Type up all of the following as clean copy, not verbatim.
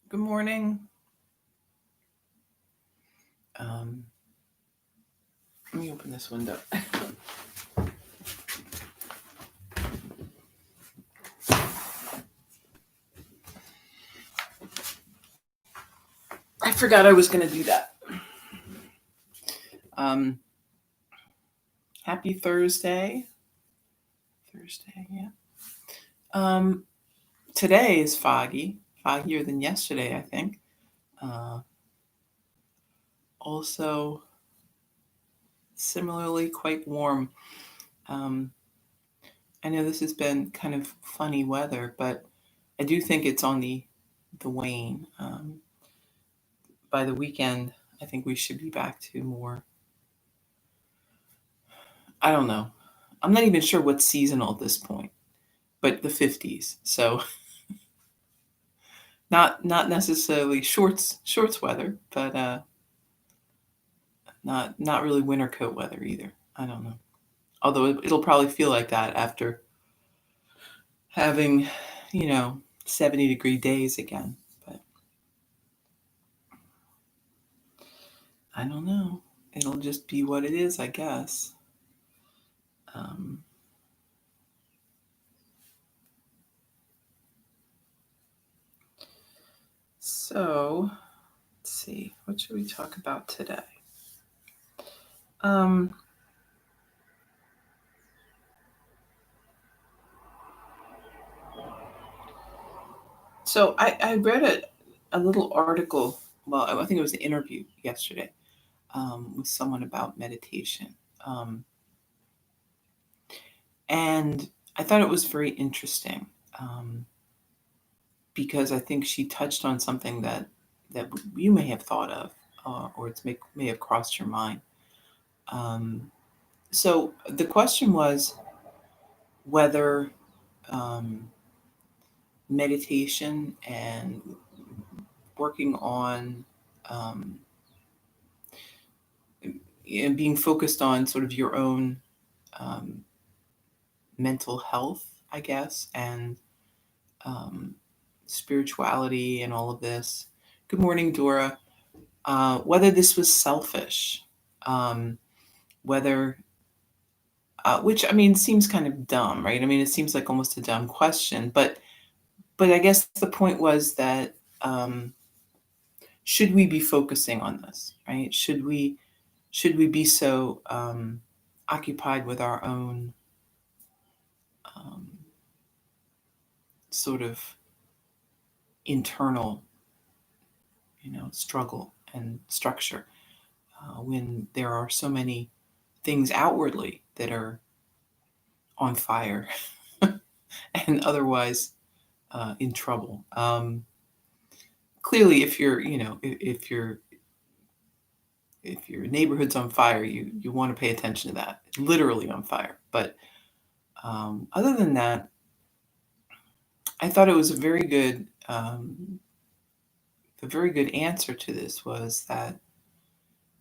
Good morning. Let me open this window. I forgot I was going to do that. Happy Thursday. Yeah. Today is foggier than yesterday, I think. Also, similarly quite warm. I know this has been kind of funny weather, but I do think it's on the wane. By the weekend, I think we should be back to more. I don't know. I'm not even sure what's seasonal at this point, but the 50s. So not necessarily shorts weather, but not really winter coat weather either. I don't know. Although it'll probably feel like that after having, 70-degree days again. But I don't know. It'll just be what it is, I guess. So let's see. What should we talk about today? So I read a little article. Well, I think it was an interview yesterday with someone about meditation. And I thought it was very interesting because I think she touched on something that you may have thought of or may have crossed your mind. So the question was whether meditation and working on and being focused on sort of your own um, mental health, I guess, and spirituality and all of this. Good morning, Dora. Whether this was selfish, whether, which I mean seems kind of dumb, right? I mean, it seems like almost a dumb question, but I guess the point was that should we be focusing on this, right? Should we be so occupied with our own sort of internal, struggle and structure when there are so many things outwardly that are on fire and otherwise in trouble. Clearly, if you're, if your neighborhood's on fire, you want to pay attention to that. Literally on fire. But other than that, I thought it was a very good answer to this was that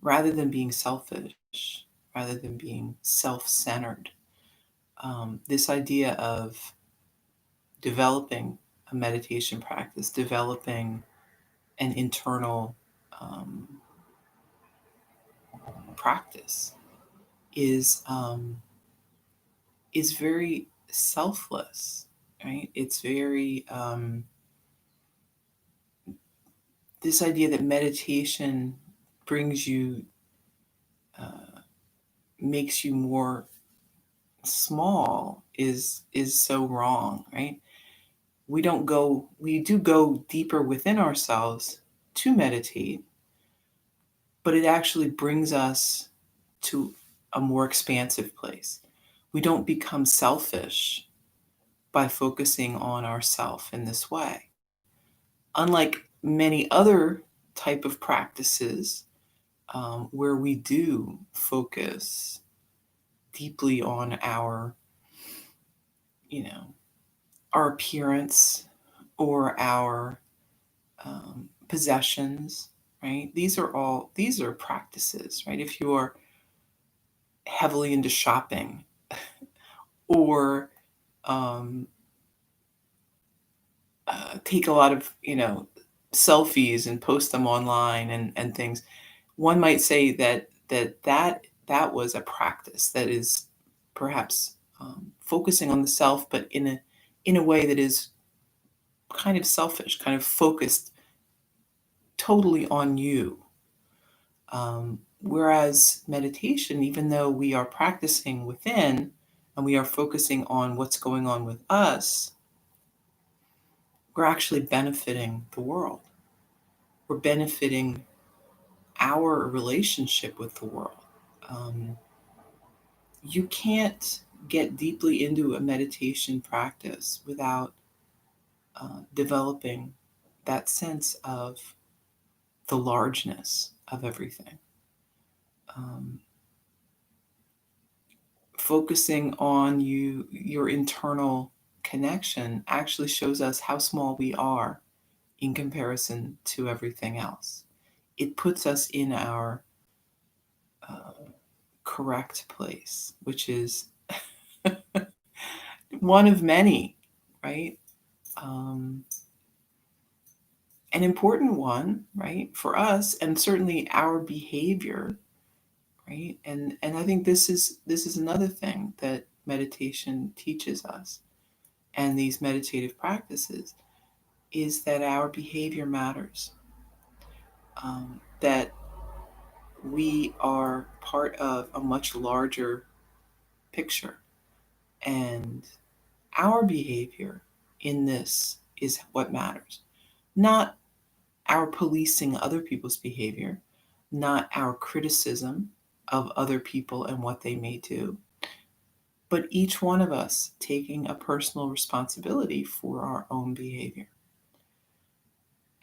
rather than being selfish, rather than being self-centered, this idea of developing a meditation practice, developing an internal practice is very selfless, right? It's very this idea that meditation brings you, makes you more small is so wrong, right? We do go deeper within ourselves to meditate, but it actually brings us to a more expansive place. We don't become selfish by focusing on ourself in this way. Unlike many other type of practices where we do focus deeply on our, our appearance or our possessions, right? These are practices, right? If you are heavily into shopping or take a lot of, selfies and post them online and things. One might say that was a practice that is perhaps focusing on the self, but in a way that is kind of selfish, kind of focused totally on you. Whereas meditation, even though we are practicing within and we are focusing on what's going on with us, we're actually benefiting the world. We're benefiting our relationship with the world. Um, you can't get deeply into a meditation practice without developing that sense of the largeness of everything. Um, Focusing on your internal connection actually shows us how small we are in comparison to everything else. It puts us in our correct place, which is one of many, right? Um, an important one, right, for us, and certainly our behavior, right? And I think this is another thing that meditation teaches us, and these meditative practices is that our behavior matters. That we are part of a much larger picture, and our behavior in this is what matters, not our policing other people's behavior, not our criticism of other people and what they may do, but each one of us taking a personal responsibility for our own behavior.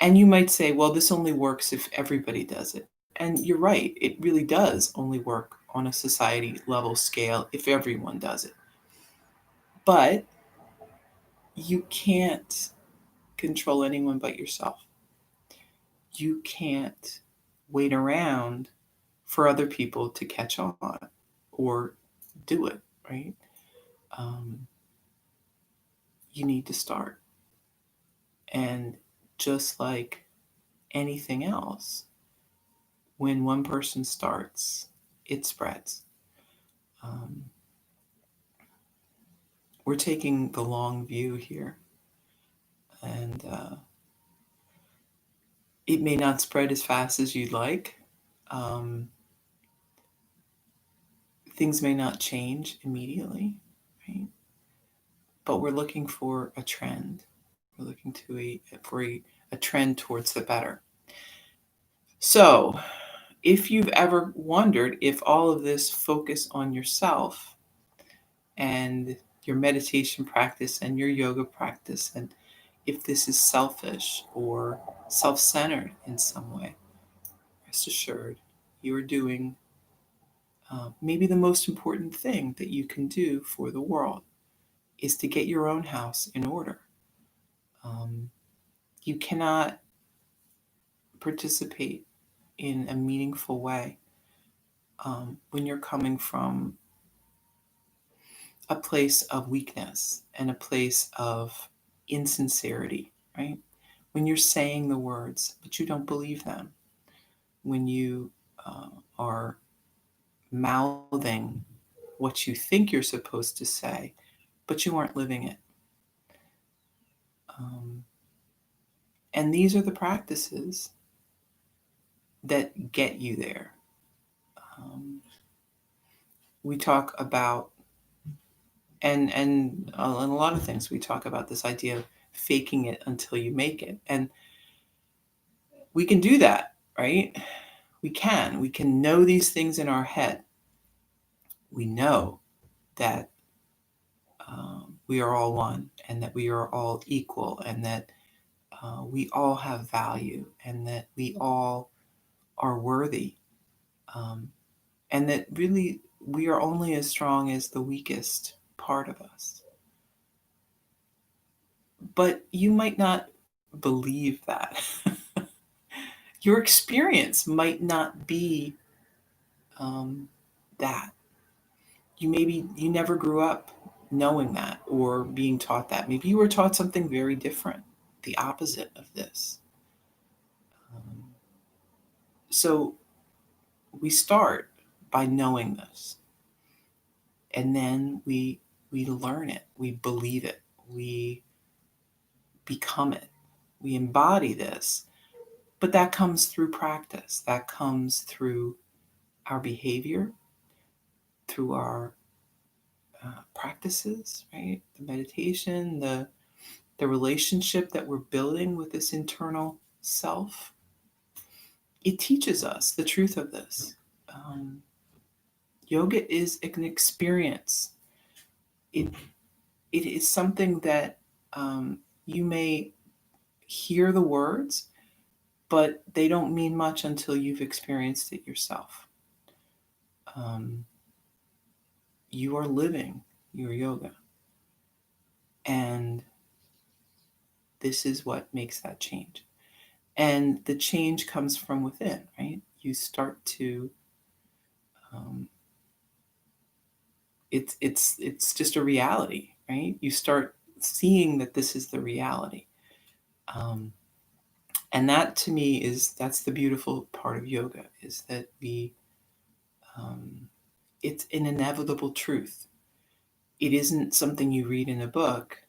And you might say, well, this only works if everybody does it. And you're right, it really does only work on a society level scale if everyone does it. But you can't control anyone but yourself. You can't wait around for other people to catch on or do it, right? Um, you need to start. And just like anything else, when one person starts, it spreads. Um, we're taking the long view here, and it may not spread as fast as you'd like. Um, Things may not change immediately, right? But we're looking for a trend. We're looking for a trend towards the better. So, if you've ever wondered if all of this focus on yourself and your meditation practice and your yoga practice, and if this is selfish or self centered in some way, rest assured you are doing maybe the most important thing that you can do for the world is to get your own house in order. Um, you cannot participate in a meaningful way when you're coming from a place of weakness and a place of insincerity, right? When you're saying the words, but you don't believe them, when you are mouthing what you think you're supposed to say, but you aren't living it. Um, and these are the practices that get you there. Um, we talk about, and a lot of things, we talk about this idea of faking it until you make it. And we can do that, right? We can know these things in our head. We know that we are all one, and that we are all equal, and that we all have value, and that we all are worthy, um, and that really we are only as strong as the weakest part of us. But you might not believe that. Your experience might not be um, that. You never grew up knowing that or being taught that. Maybe you were taught something very different, the opposite of this. So we start by knowing this, and then we learn it, we believe it, we become it, we embody this. But that comes through practice. That comes through our behavior, through our practices, right? The meditation, the relationship that we're building with this internal self. It teaches us the truth of this. Um, Yoga is an experience. It it is something that you may hear the words, but they don't mean much until you've experienced it yourself. Um, you are living your yoga, and this is what makes that change. And the change comes from within, right? You start to um, it's just a reality, right? You start seeing that this is the reality. Um, and that to me that's the beautiful part of yoga, is that um, it's an inevitable truth. It isn't something you read in a book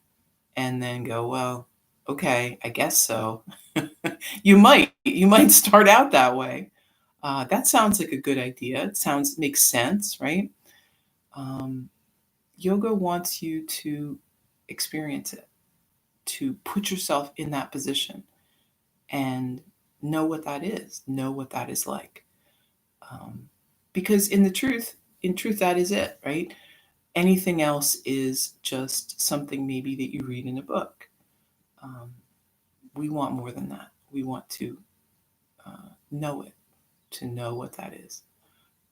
and then go, well, okay, I guess so. You might start out that way. That sounds like a good idea. It makes sense, right? Um, Yoga wants you to experience it, to put yourself in that position and know what that is, know what that is like. Um, because in truth, that is it, right? Anything else is just something maybe that you read in a book. Um, we want more than that. We want to know it, to know what that is.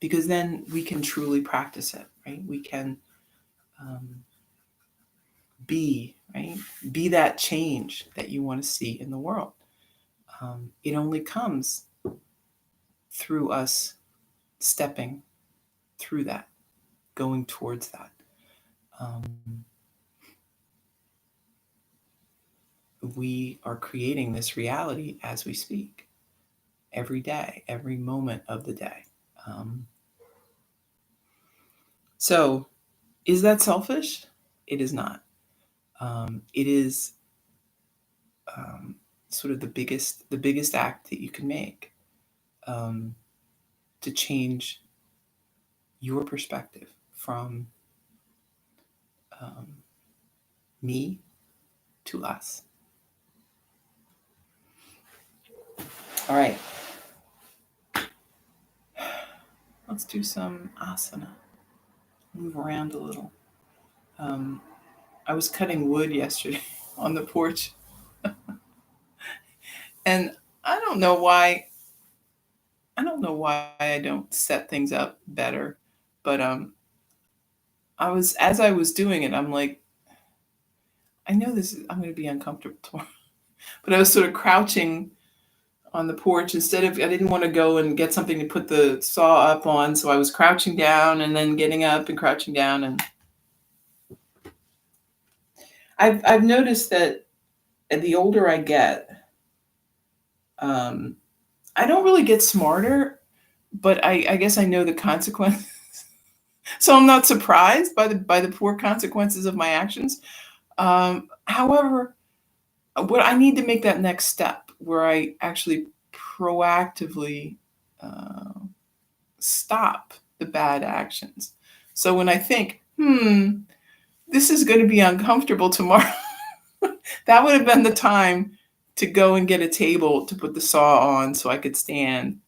Because then we can truly practice it, right? We can um, right? Be that change that you want to see in the world. It only comes through us stepping through that, going towards that. Um, we are creating this reality as we speak, every day, every moment of the day. Um, so, is that selfish? It is not. It is um, sort of the biggest act that you can make, um, to change your perspective from um, me to us. All right, let's do some asana. Move around a little. Um, I was cutting wood yesterday on the porch, and I don't know why. I don't know why I don't set things up better, but as I was doing it, I'm like, I know I'm going to be uncomfortable tomorrow, but I was sort of crouching on the porch instead of, I didn't want to go and get something to put the saw up on, so I was crouching down and then getting up and crouching down, and I've noticed that the older I get, um, I don't really get smarter, but I guess I know the consequences. So I'm not surprised by the poor consequences of my actions. However, what I need to make that next step where I actually proactively uh, stop the bad actions. So when I think, this is going to be uncomfortable tomorrow, that would have been the time to go and get a table to put the saw on so I could stand.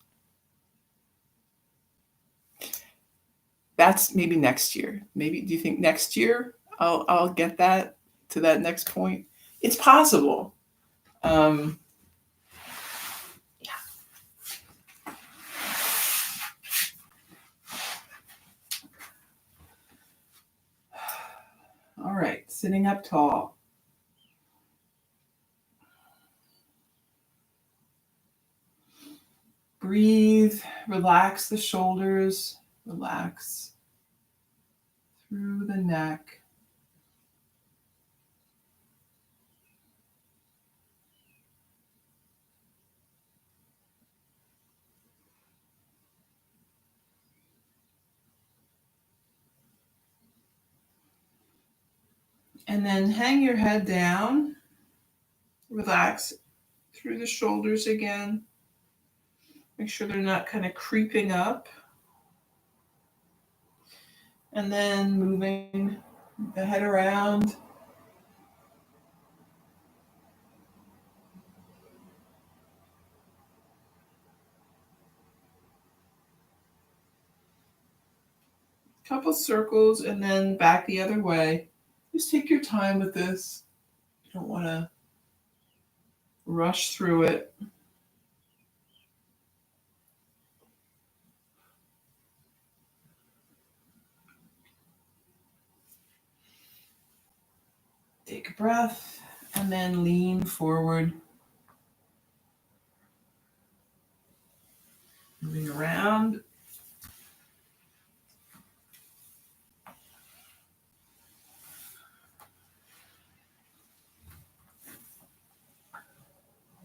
That's maybe next year. Maybe, do you think next year I'll get that to that next point? It's possible. Um, all right, sitting up tall. Breathe, relax the shoulders, relax through the neck. And then hang your head down. Relax through the shoulders again. Make sure they're not kind of creeping up. And then moving the head around. Couple circles and then back the other way. Just take your time with this. You don't want to rush through it. Take a breath and then lean forward. Moving around.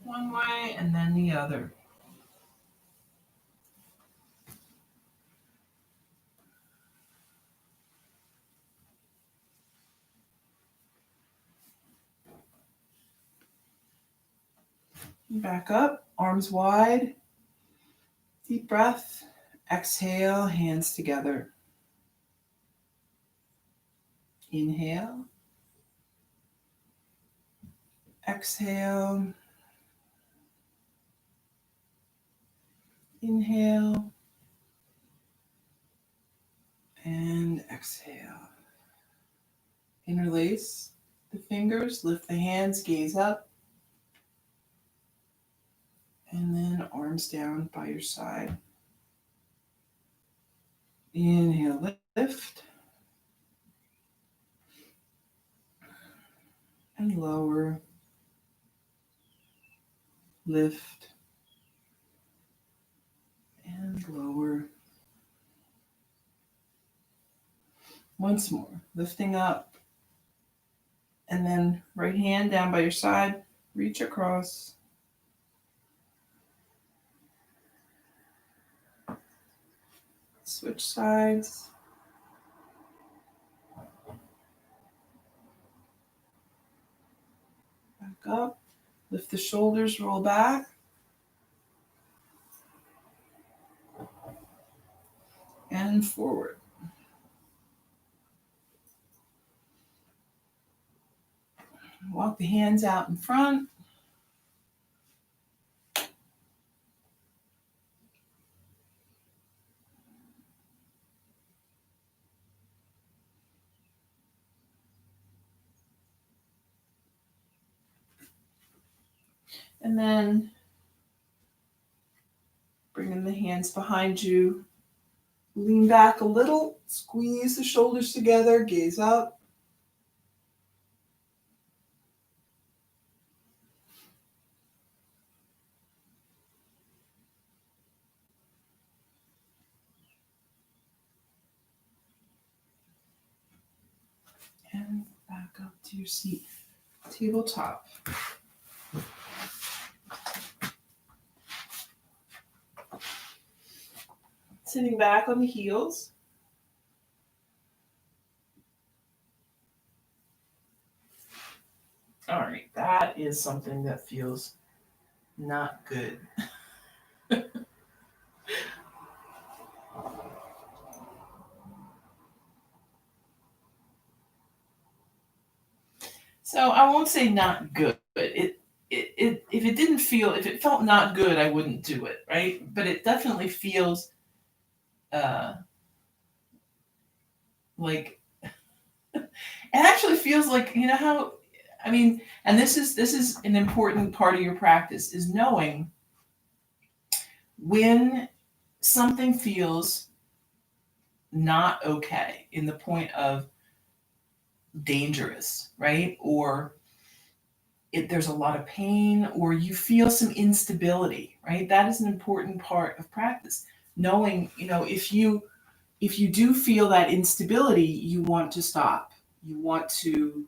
One way and then the other. Back up, arms wide. Deep breath. Exhale, hands together. Inhale. Exhale. Inhale. And exhale. Interlace the fingers, lift the hands, gaze up. And then arms down by your side. Inhale, lift. And lower. Lift. And lower. Once more, lifting up. And then right hand down by your side, reach across. Switch sides. Back up. Lift the shoulders, roll back. And forward. Walk the hands out in front. And then bringing the hands behind you. Lean back a little. Squeeze the shoulders together. Gaze up. And back up to your seat. Tabletop. Sitting back on the heels. All right, that is something that feels not good. So I won't say not good. If it felt not good, I wouldn't do it, right? But it definitely feels like it actually feels like, you know how, I mean, and this is an important part of your practice, is knowing when something feels not okay, in the point of dangerous, right? Or there's a lot of pain, or you feel some instability, right? That is an important part of practice. Knowing, if you do feel that instability, you want to stop. You want to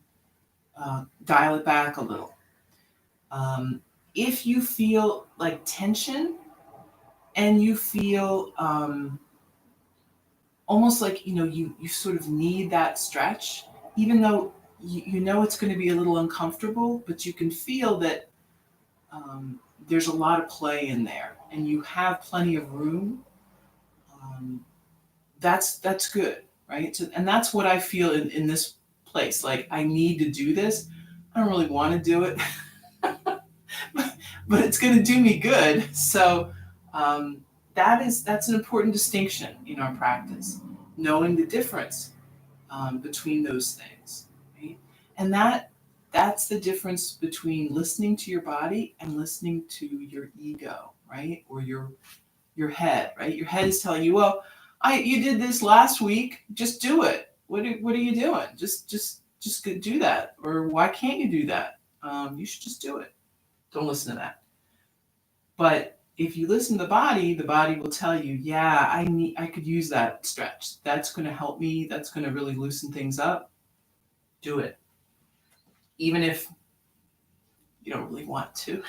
dial it back a little. If you feel like tension and you feel almost like, you sort of need that stretch, even though you know it's going to be a little uncomfortable, but you can feel that there's a lot of play in there, and you have plenty of room. Um, that's good, right? So, and that's what I feel in this place. Like I need to do this. I don't really want to do it, but it's going to do me good. So that's an important distinction in our practice, knowing the difference between those things, right? And that's the difference between listening to your body and listening to your ego, right? Or your head, right? Your head is telling you, well, you did this last week, just do it. What are you doing? Just do that. Or why can't you do that? You should just do it. Don't listen to that. But if you listen to the body will tell you, yeah, I could use that stretch. That's going to help me. That's going to really loosen things up. Do it. Even if you don't really want to.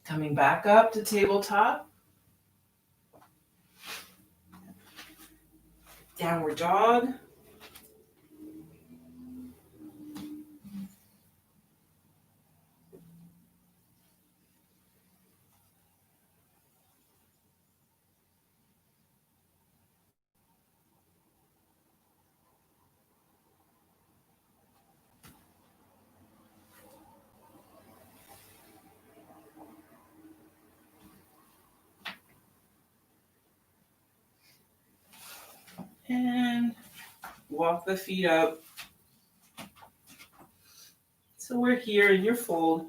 Coming back up to tabletop. Downward dog. And walk the feet up. So we're here in your fold.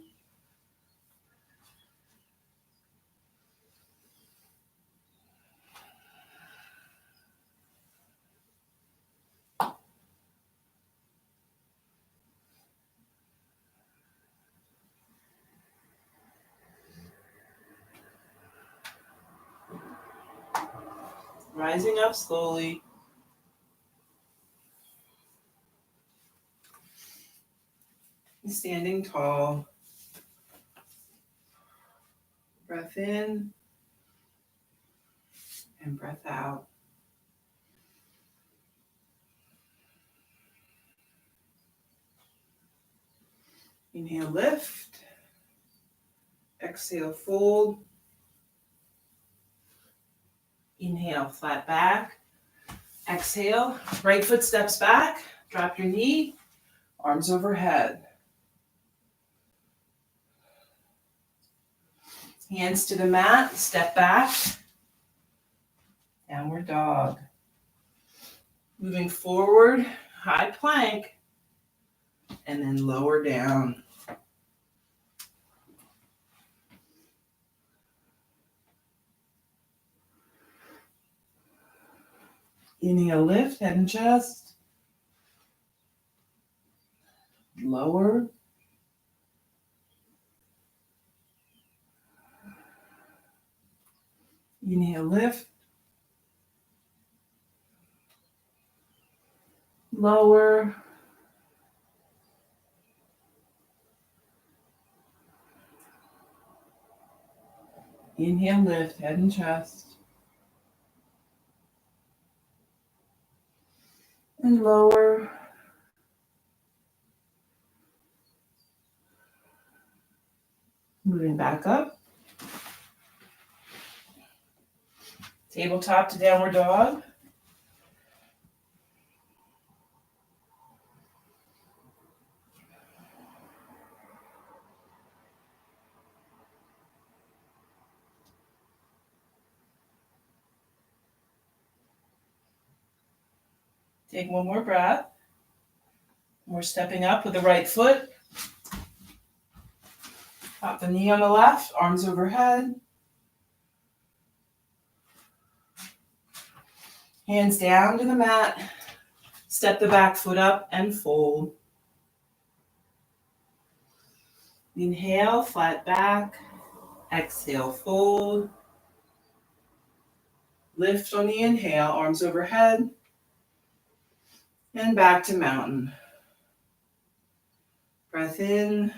Rising up slowly. Standing tall. Breath in and breath out. Inhale, lift. Exhale, fold. Inhale, flat back. Exhale, right foot steps back. Drop your knee, arms overhead. Hands to the mat, step back. Downward dog. Moving forward, high plank, and then lower down. Inhale, lift, head and chest. Lower. Inhale, lift. Lower. Inhale, lift, head and chest. And lower. Moving back up. Tabletop to downward dog. Take one more breath. We're stepping up with the right foot. Pop the knee on the left, arms overhead. Hands down to the mat. Step the back foot up and fold. Inhale, flat back. Exhale, fold. Lift on the inhale, arms overhead. And back to mountain. Breath in,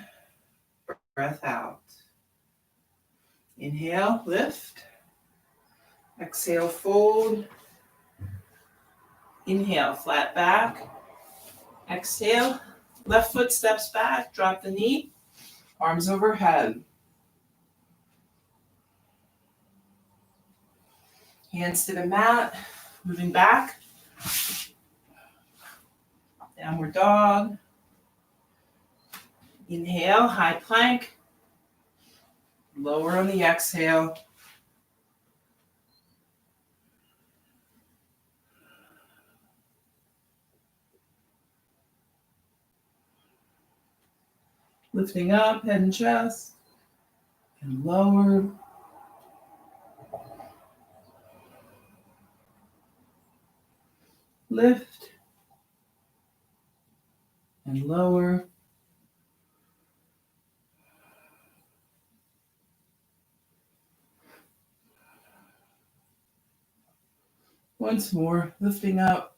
breath out. Inhale, lift. Exhale, fold. Inhale, flat back. Exhale, left foot steps back, drop the knee, arms overhead. Hands to the mat, moving back. Downward dog. Inhale, high plank. Lower on the exhale. Lifting up, head and chest. And lower. Lift. And lower. Once more, lifting up.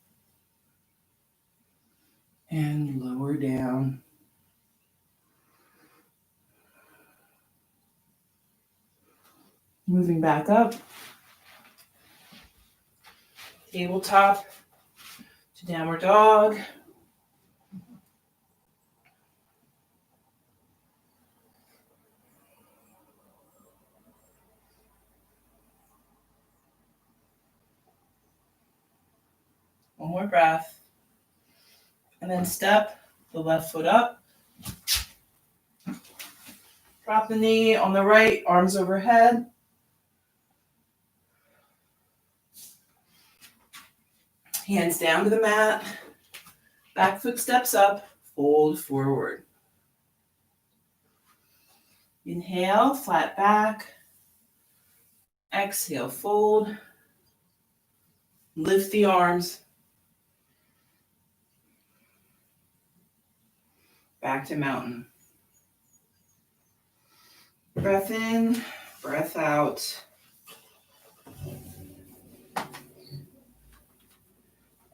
And lower down. Moving back up. Tabletop to downward dog. One more breath. And then step the left foot up. Drop the knee on the right, arms overhead. Hands down to the mat. Back foot steps up, fold forward. Inhale, flat back. Exhale, fold. Lift the arms. Back to mountain. Breath in, breath out.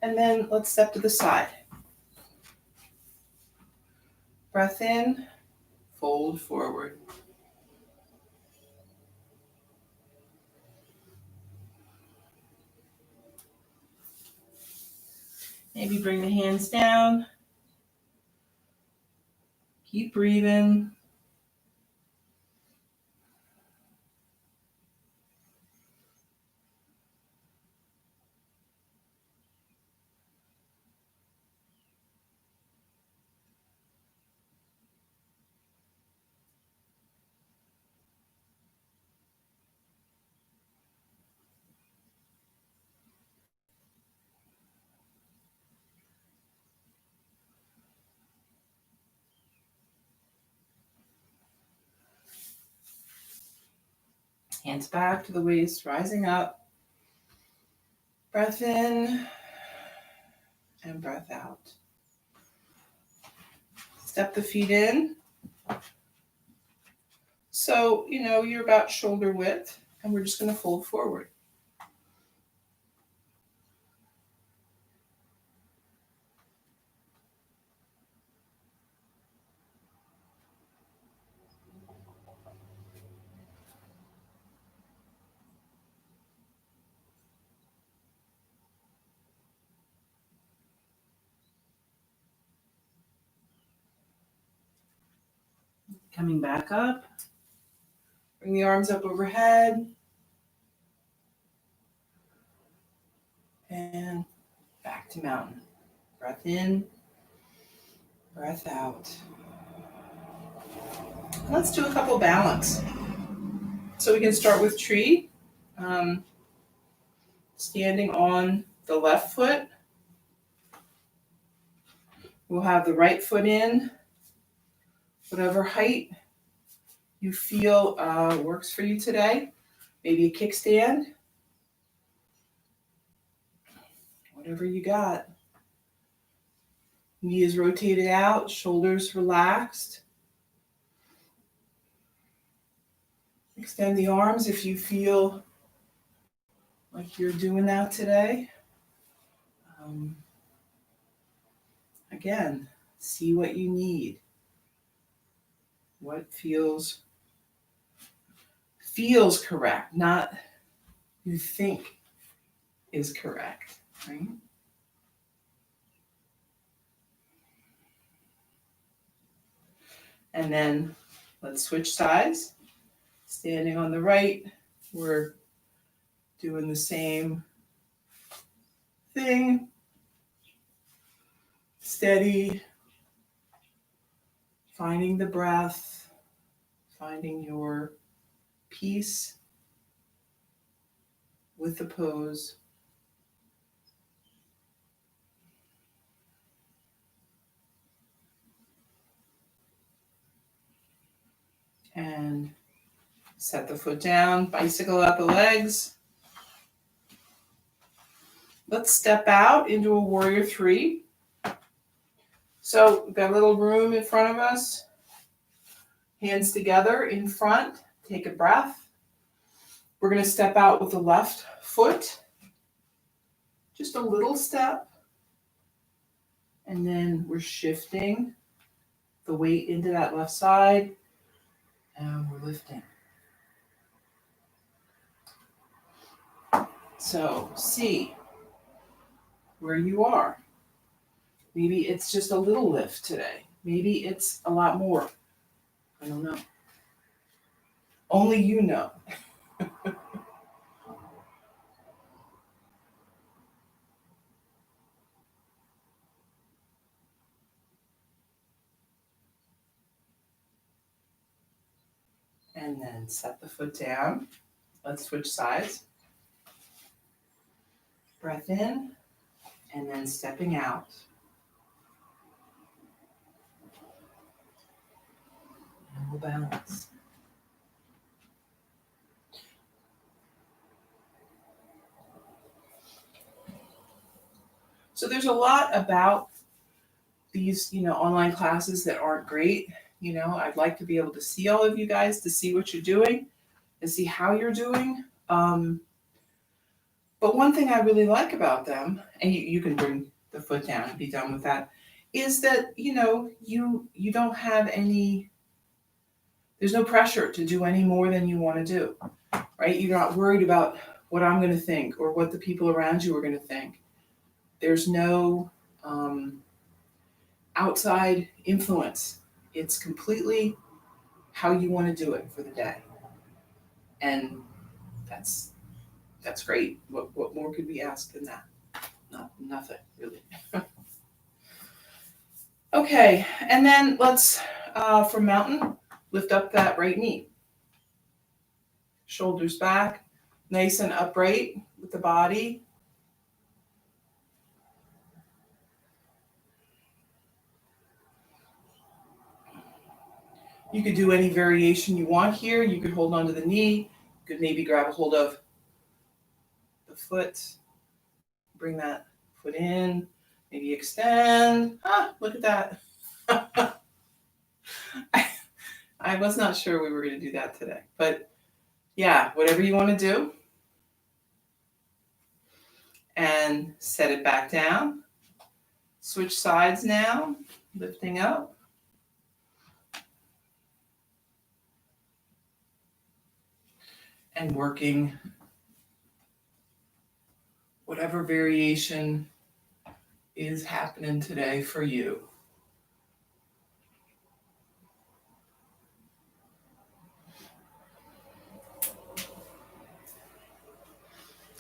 And then let's step to the side. Breath in, fold forward. Maybe bring the hands down. Keep breathing. Hands back to the waist, rising up. Breath in and breath out. Step the feet in. So, you're about shoulder width, and we're just going to fold forward. Coming back up. Bring the arms up overhead. And back to mountain. Breath in, breath out. Let's do a couple balance. So we can start with tree. Standing on the left foot. We'll have the right foot in, whatever height you feel works for you today. Maybe a kickstand. Whatever you got. Knee is rotated out, shoulders relaxed. Extend the arms if you feel like you're doing that today. Again, see what you need. What feels correct, not you think is correct, right? And then let's switch sides. Standing on the right, we're doing the same thing. Steady, finding the breath, finding your peace with the pose. And set the foot down, bicycle out the legs. Let's step out into a warrior three. So we've got a little room in front of us. Hands together in front. Take a breath. We're going to step out with the left foot. Just a little step. And then we're shifting the weight into that left side. And we're lifting. So see where you are. Maybe it's just a little lift today. Maybe it's a lot more. I don't know. Only you know. And then set the foot down. Let's switch sides. Breath in, and then stepping out. And we'll balance. So there's a lot about these, online classes that aren't great. I'd like to be able to see all of you guys, to see what you're doing and see how you're doing. But one thing I really like about them, and you can bring the foot down and be done with that, is that, you don't have any, there's no pressure to do any more than you want to do, right? You're not worried about what I'm going to think or what the people around you are going to think. There's no outside influence. It's completely how you want to do it for the day. And that's great. What more could we ask than that? Nothing, really. Okay, and then let's, for mountain, lift up that right knee. Shoulders back, nice and upright with the body. You could do any variation you want here. You could hold onto the knee. You could maybe grab a hold of the foot. Bring that foot in. Maybe extend. Look at that. I was not sure we were going to do that today. But yeah, whatever you want to do. And set it back down. Switch sides now. Lifting up. And working whatever variation is happening today for you.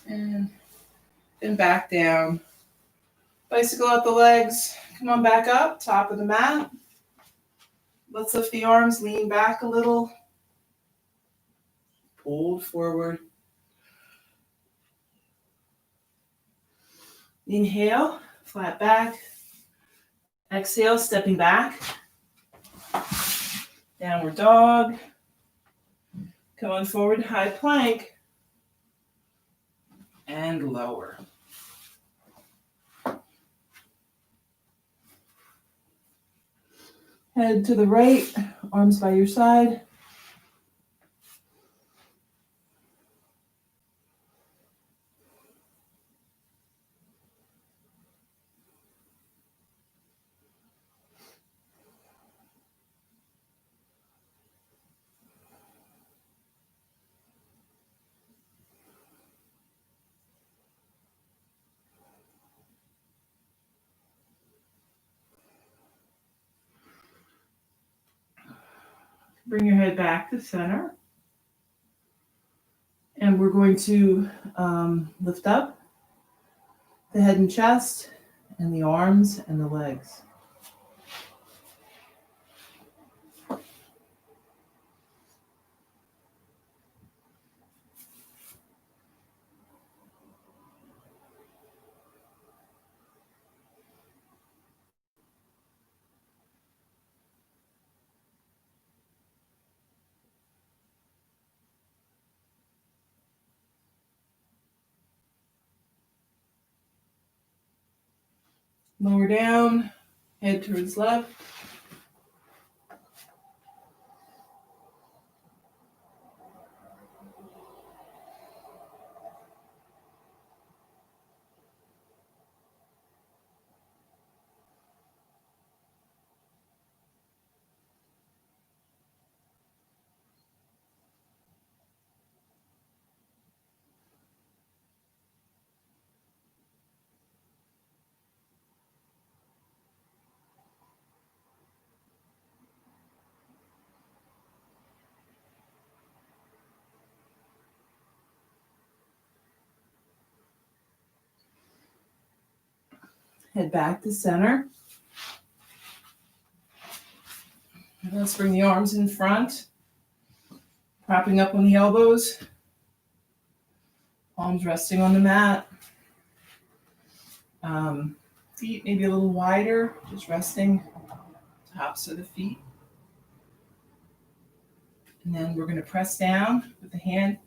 And then back down. Bicycle out the legs. Come on back up, top of the mat. Let's lift the arms, lean back a little. Pulled forward. Inhale, flat back. Exhale, stepping back. Downward dog. Come on forward, high plank. And lower. Head to the right, arms by your side. Bring your head back to center. And we're going to lift up the head and chest and the arms and the legs. Lower down, head towards left. Head back to center. And let's bring the arms in front, propping up on the elbows, palms resting on the mat. Feet maybe a little wider, just resting tops of the feet. And then we're going to press down with the hand,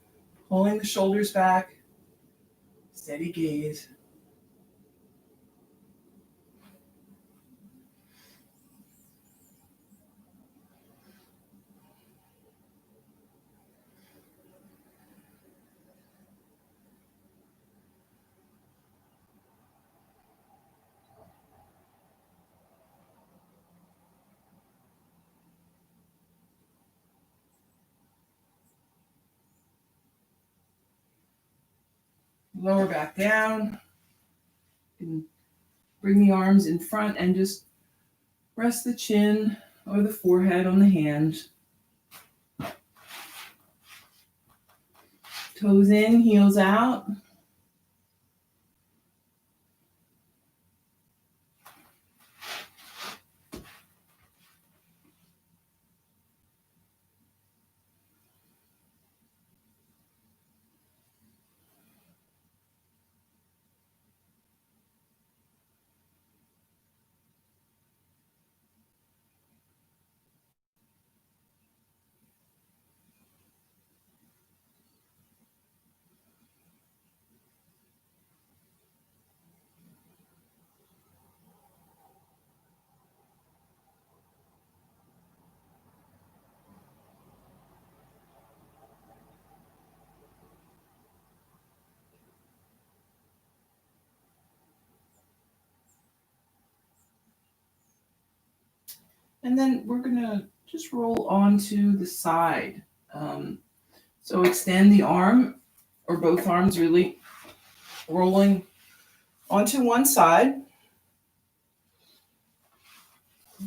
pulling the shoulders back, steady gaze. Lower back down. And bring the arms in front and just rest the chin or the forehead on the hand. Toes in, heels out. And then we're going to just roll onto the side. So extend the arm, or both arms really, rolling onto one side.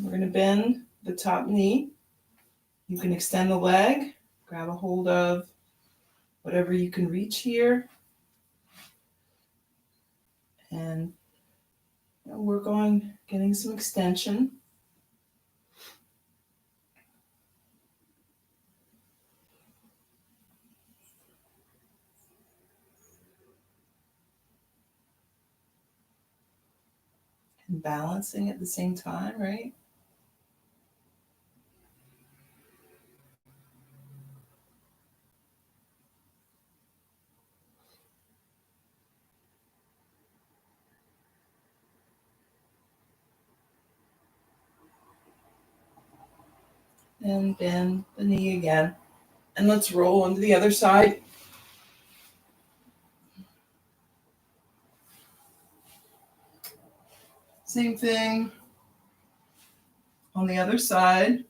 We're going to bend the top knee. You can extend the leg, grab a hold of whatever you can reach here, and work on getting some extension. And balancing at the same time, right? And bend the knee again. And let's roll onto the other side. Same thing on the other side.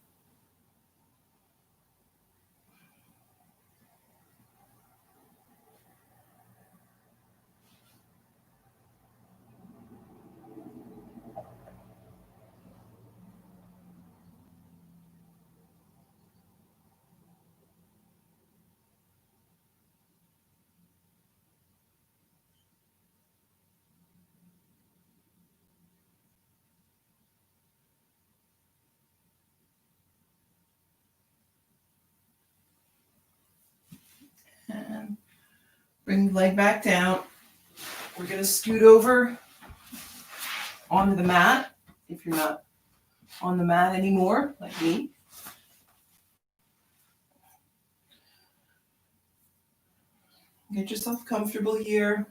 And bring the leg back down. We're going to scoot over onto the mat if you're not on the mat anymore, like me. Get yourself comfortable here.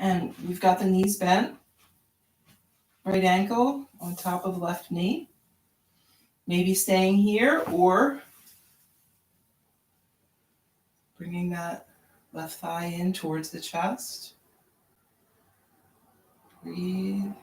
And we've got the knees bent. Right ankle on top of left knee. Maybe staying here or bringing that left thigh in towards the chest. Breathe.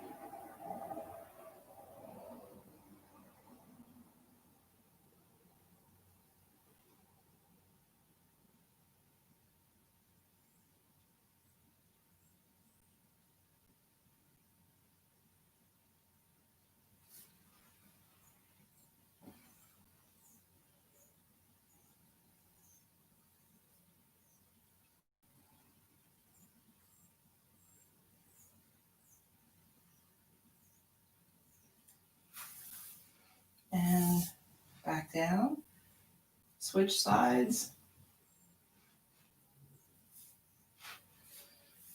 And back down. Switch sides.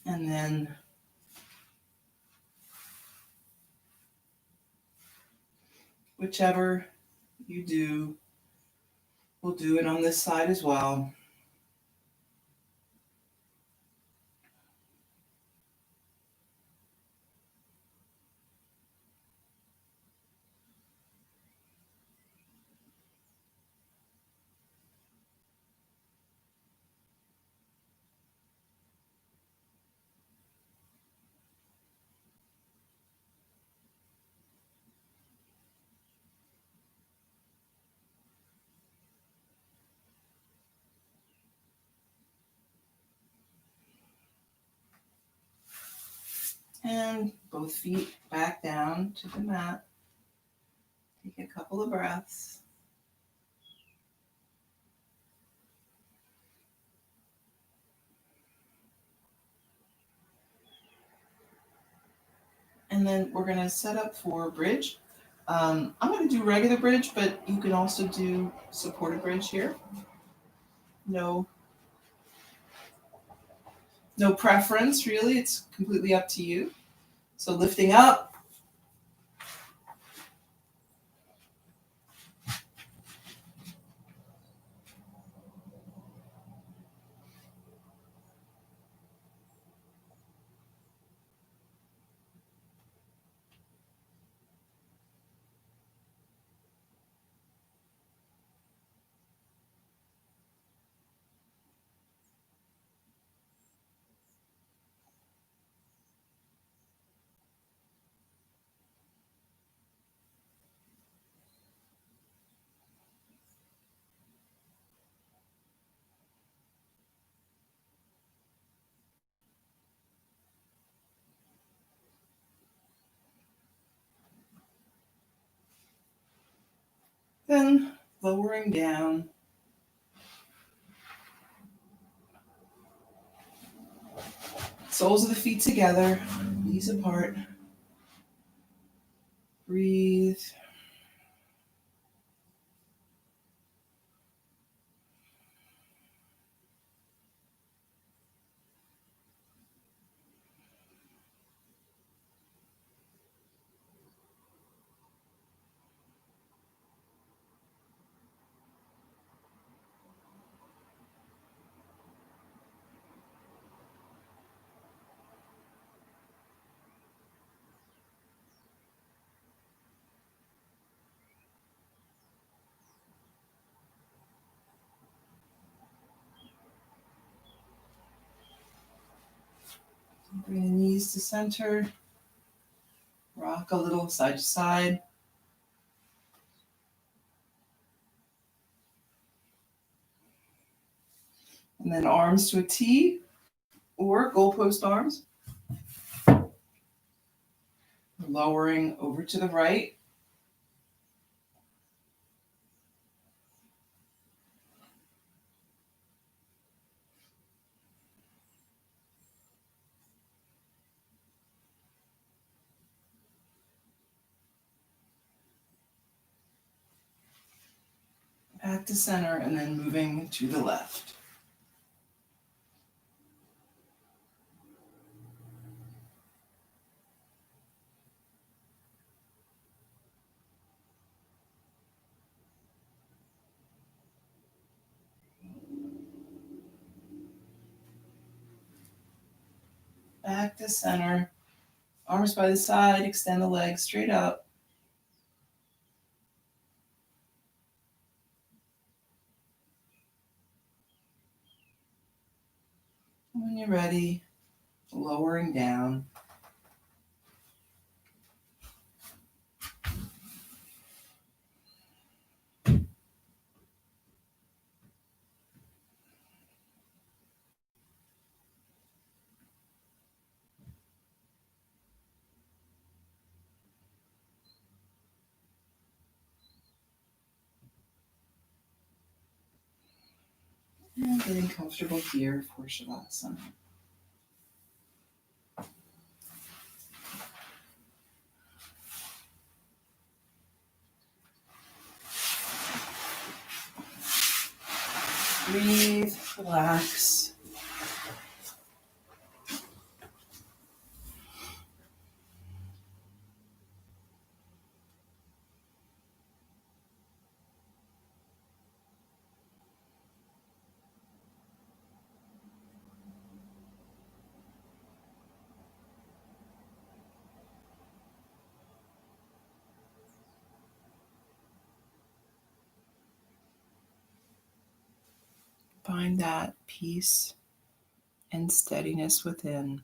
And then whichever you do, we'll do it on this side as well. And both feet back down to the mat. Take a couple of breaths. And then we're going to set up for bridge. I'm going to do regular bridge, but you can also do supported bridge here. No preference, really. It's completely up to you. So lifting up. Then lowering down. Soles of the feet together, knees apart. Breathe. Bring the knees to center. Rock a little side to side. And then arms to a T or goalpost arms. Lowering over to the right. Back to center and then moving to the left. Back to center. Arms by the side, extend the legs straight up. When you're ready, lowering down. And getting comfortable here for Shavasana. Breathe, relax. Find that peace and steadiness within.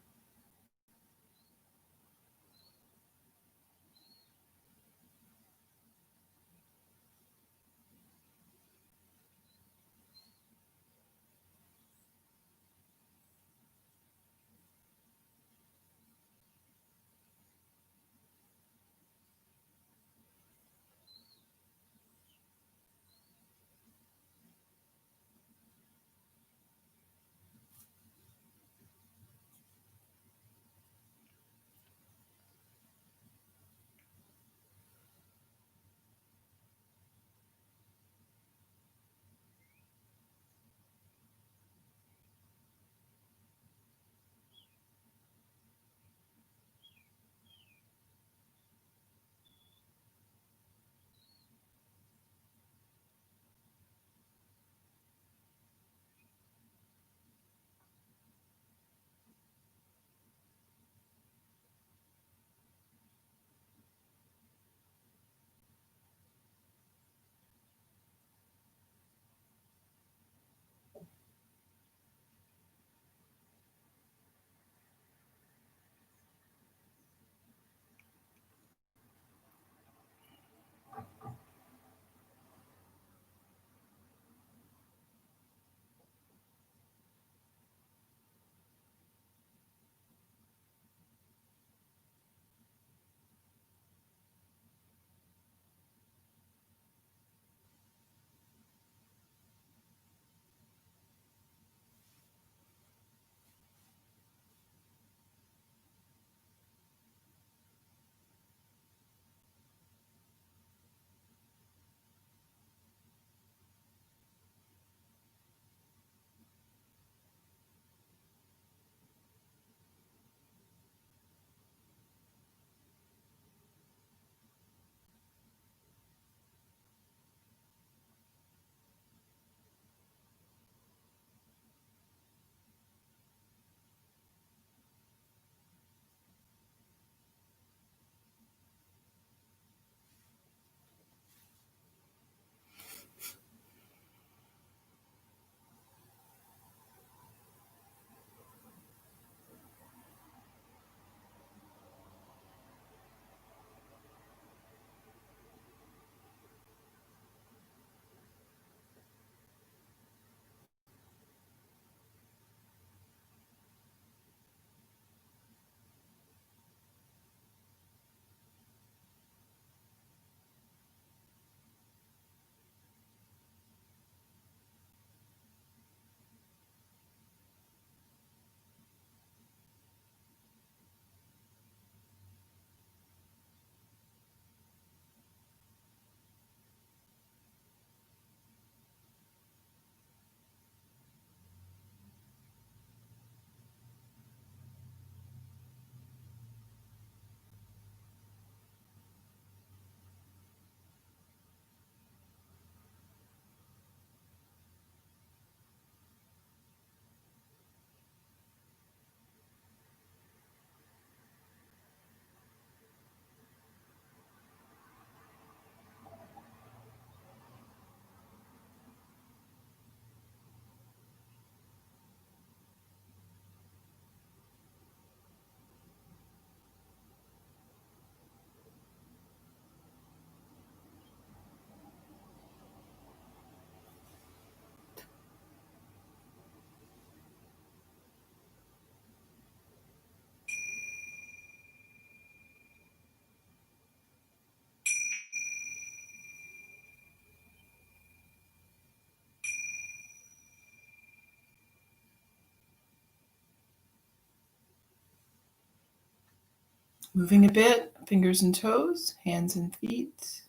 Moving a bit, fingers and toes, hands and feet.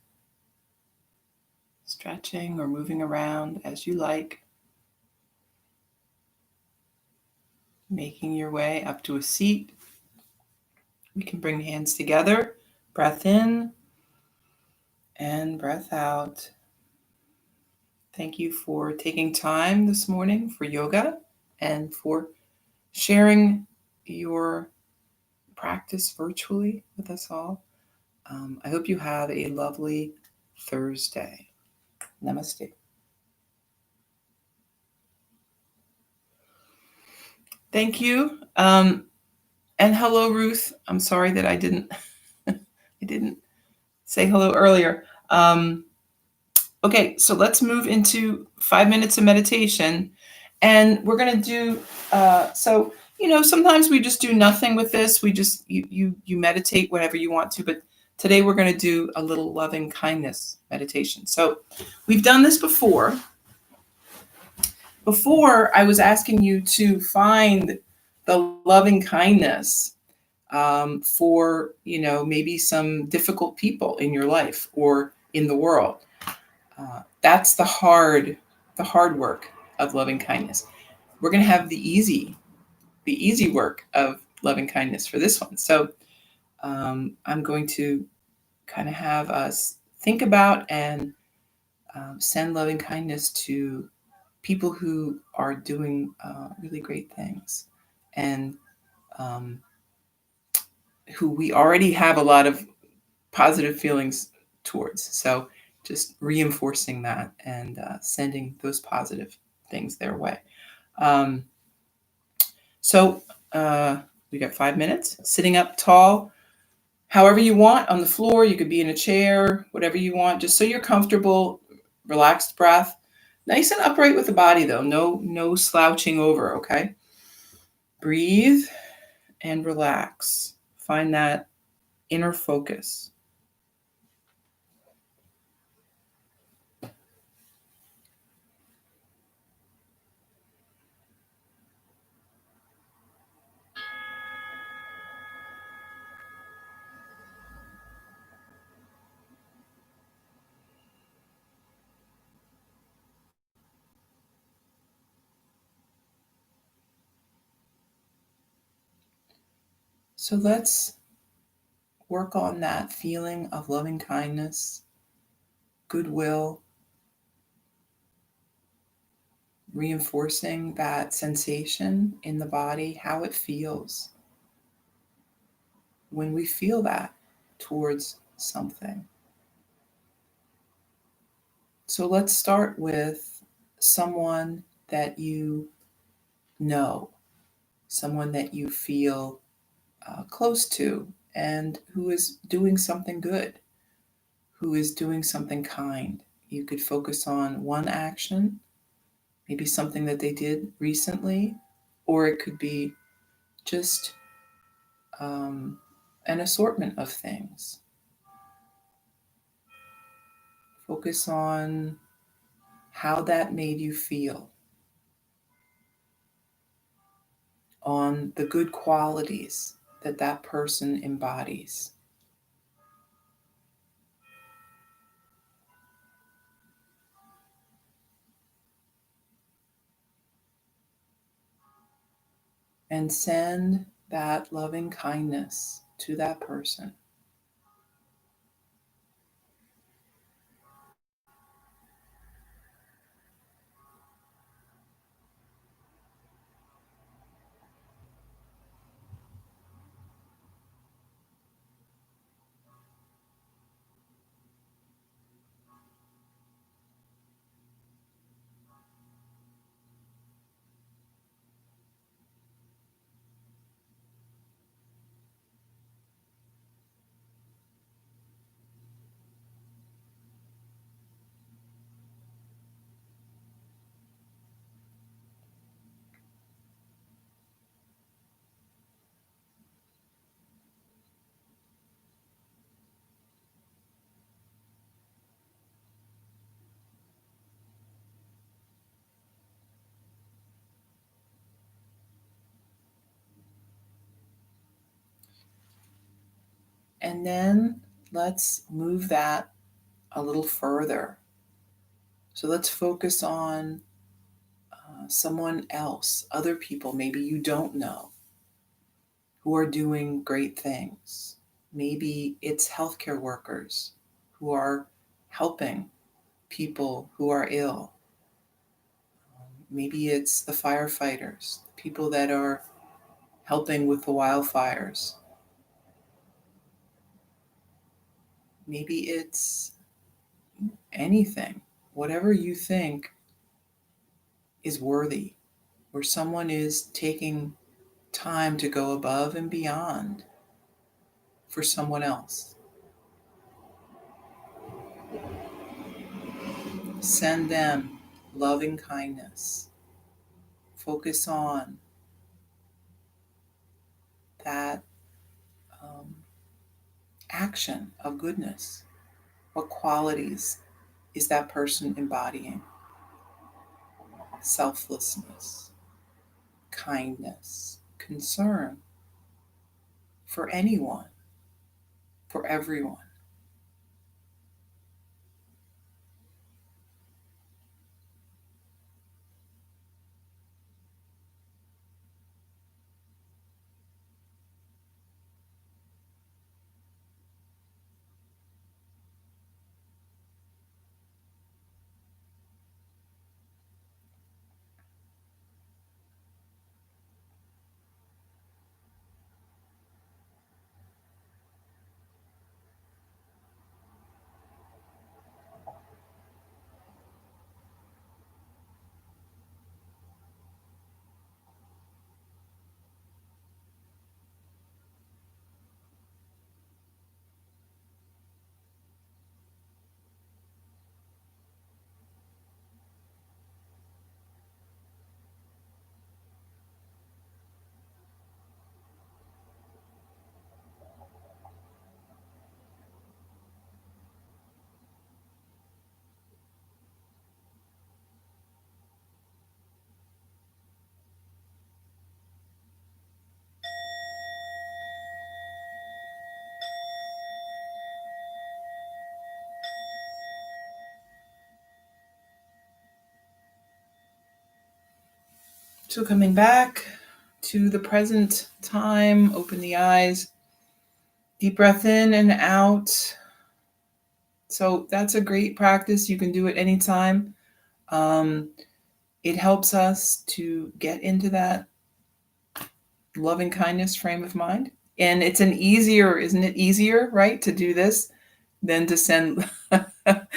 Stretching or moving around as you like. Making your way up to a seat. We can bring hands together. Breath in and breath out. Thank you for taking time this morning for yoga and for sharing your practice virtually with us all. I hope you have a lovely Thursday. Namaste. Thank you. And hello, Ruth. I'm sorry that I didn't say hello earlier. Okay, so let's move into 5 minutes of meditation. And we're going to do, sometimes we just do nothing with this. We just, you meditate whatever you want to, but today we're going to do a little loving kindness meditation. So we've done this before. Before, I was asking you to find the loving kindness for, maybe some difficult people in your life or in the world. That's the hard work of loving kindness. We're going to have the easy work of loving kindness for this one. So I'm going to kind of have us think about and send loving kindness to people who are doing really great things and who we already have a lot of positive feelings towards. So just reinforcing that and sending those positive things their way. So we got 5 minutes. Sitting up tall, however you want, on the floor. You could be in a chair, whatever you want, just so you're comfortable. Relaxed breath. Nice and upright with the body, though. No slouching over, okay? Breathe and relax. Find that inner focus. So let's work on that feeling of loving kindness, goodwill, reinforcing that sensation in the body, how it feels when we feel that towards something. So let's start with someone that you know, someone that you feel close to, and who is doing something good, who is doing something kind. You could focus on one action, maybe something that they did recently, or it could be just an assortment of things. Focus on how that made you feel, on the good qualities that that person embodies. And send that loving kindness to that person. And then let's move that a little further. So let's focus on someone else, other people maybe you don't know, who are doing great things. Maybe it's healthcare workers who are helping people who are ill. Maybe it's the firefighters, people that are helping with the wildfires. Maybe it's anything, whatever you think is worthy, where someone is taking time to go above and beyond for someone else. Send them loving kindness. Focus on that action of goodness. What qualities is that person embodying? Selflessness, kindness, concern for anyone, for everyone. So coming back to the present time, open the eyes, deep breath in and out. So that's a great practice. You can do it anytime. It helps us to get into that loving kindness frame of mind. And it's isn't it easier, right, to do this than to send the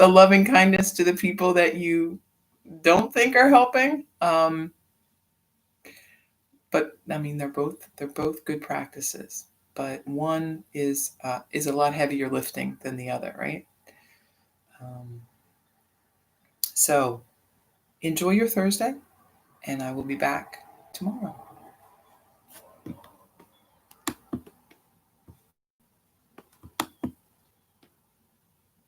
loving kindness to the people that you don't think are helping? But I mean, they're both good practices. But one is a lot heavier lifting than the other, right? So enjoy your Thursday, and I will be back tomorrow.